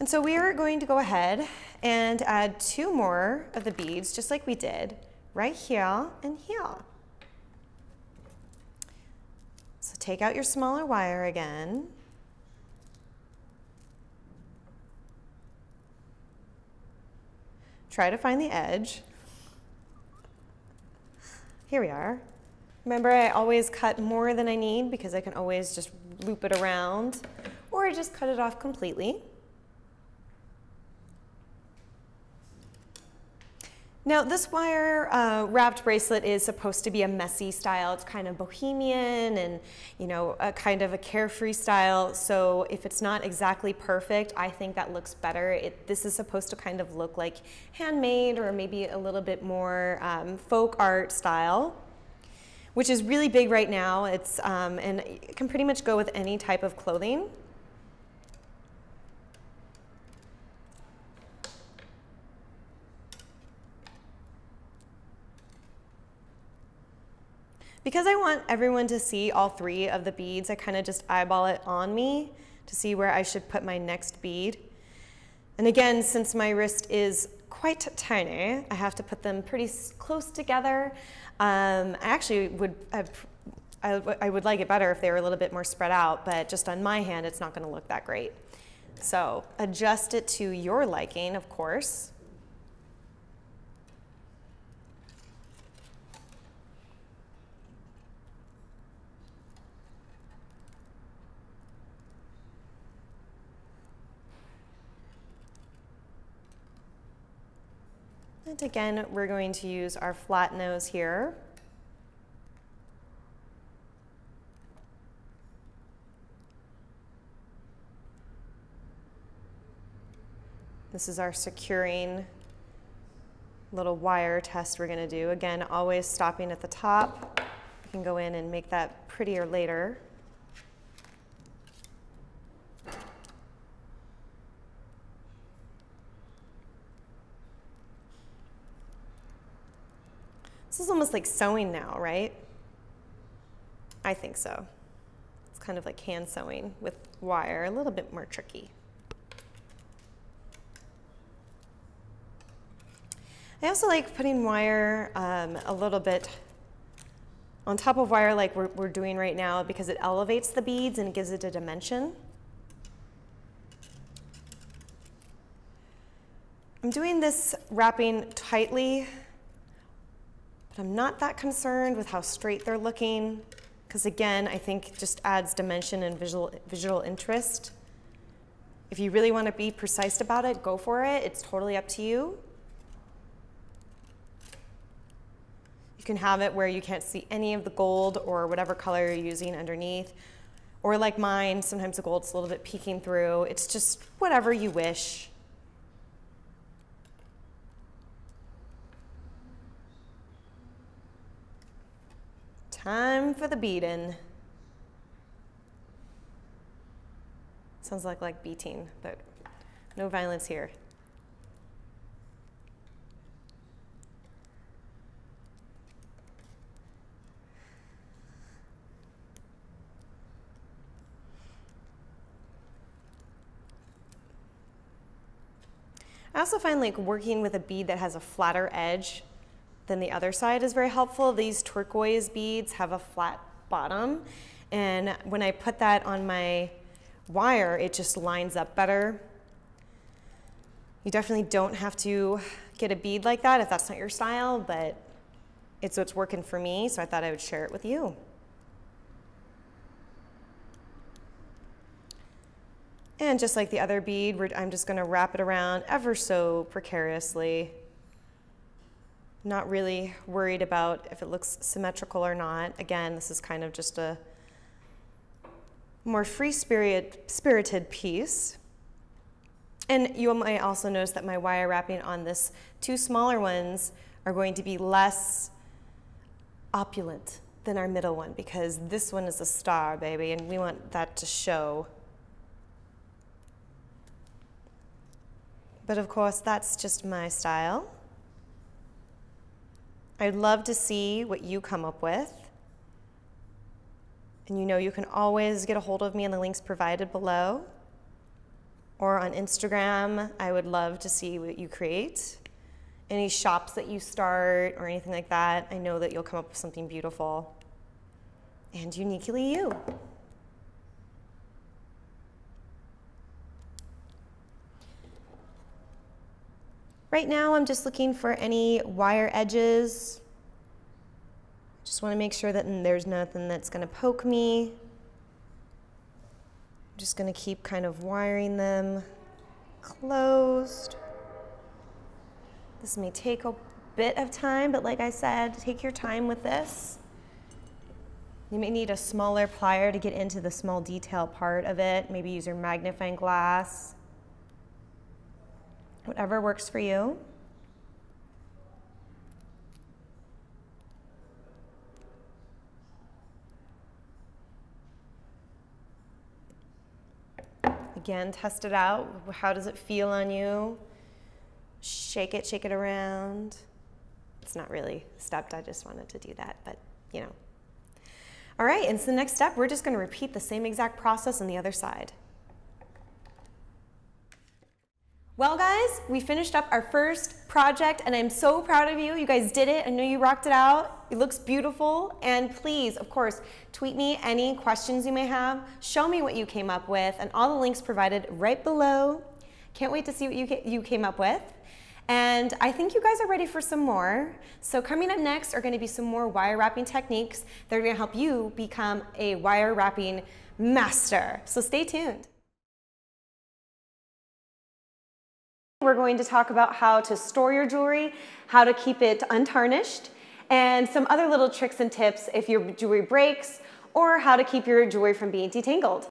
And so we are going to go ahead and add 2 more of the beads, just like we did, right here and here. So take out your smaller wire again. Try to find the edge. Here we are. Remember, I always cut more than I need because I can always just loop it around or just cut it off completely. Now this wire wrapped bracelet is supposed to be a messy style. It's kind of bohemian and, you know, a kind of a carefree style. So if it's not exactly perfect, I think that looks better. This is supposed to kind of look like handmade or maybe a little bit more folk art style, which is really big right now. It's and it can pretty much go with any type of clothing. Because I want everyone to see all 3 of the beads, I kind of just eyeball it on me to see where I should put my next bead. And again, since my wrist is quite tiny, I have to put them pretty close together. I actually I would like it better if they were a little bit more spread out, but just on my hand, it's not going to look that great. So adjust it to your liking, of course. And again, we're going to use our flat nose here. This is our securing little wire test we're going to do. Again, always stopping at the top. You can go in and make that prettier later. This is almost like sewing now, right? I think so. It's kind of like hand sewing with wire, a little bit more tricky. I also like putting wire a little bit on top of wire like we're doing right now because it elevates the beads and it gives it a dimension. I'm doing this wrapping tightly, but I'm not that concerned with how straight they're looking because again, I think it just adds dimension and visual interest. If you really want to be precise about it, go for it. It's totally up to you. You can have it where you can't see any of the gold or whatever color you're using underneath. Or like mine, sometimes the gold's a little bit peeking through. It's just whatever you wish. Time for the beading. Sounds like beating, but no violence here. I also find like working with a bead that has a flatter edge than the other side is very helpful. These turquoise beads have a flat bottom, and when I put that on my wire, it just lines up better. You definitely don't have to get a bead like that if that's not your style, but it's what's working for me, so I thought I would share it with you. And just like the other bead, I'm just going to wrap it around ever so precariously. Not really worried about if it looks symmetrical or not. Again, this is kind of just a more free-spirited piece. And you might also notice that my wire wrapping on this 2 smaller ones are going to be less opulent than our middle one because this one is a star, baby, and we want that to show. But of course, that's just my style. I'd love to see what you come up with. And you know you can always get a hold of me in the links provided below. or on Instagram. I would love to see what you create. Any shops that you start or anything like that, I know that you'll come up with something beautiful and uniquely you. Right now, I'm just looking for any wire edges. Just want to make sure that there's nothing that's going to poke me. I'm just going to keep kind of wiring them closed. This may take a bit of time, but like I said, take your time with this. You may need a smaller plier to get into the small detail part of it. Maybe use your magnifying glass. Whatever works for you. Again, test it out. How does it feel on you? Shake it around. It's not really stepped, I just wanted to do that, but you know. All right, and so the next step, we're just gonna repeat the same exact process on the other side. Well guys, we finished up our first project and I'm so proud of you. You guys did it. I know you rocked it out. It looks beautiful. And please, of course, tweet me any questions you may have. Show me what you came up with and all the links provided right below. Can't wait to see what you came up with. And I think you guys are ready for some more. So coming up next are going to be some more wire wrapping techniques that are going to help you become a wire wrapping master. So stay tuned. We're going to talk about how to store your jewelry, how to keep it untarnished, and some other little tricks and tips if your jewelry breaks, or how to keep your jewelry from being detangled.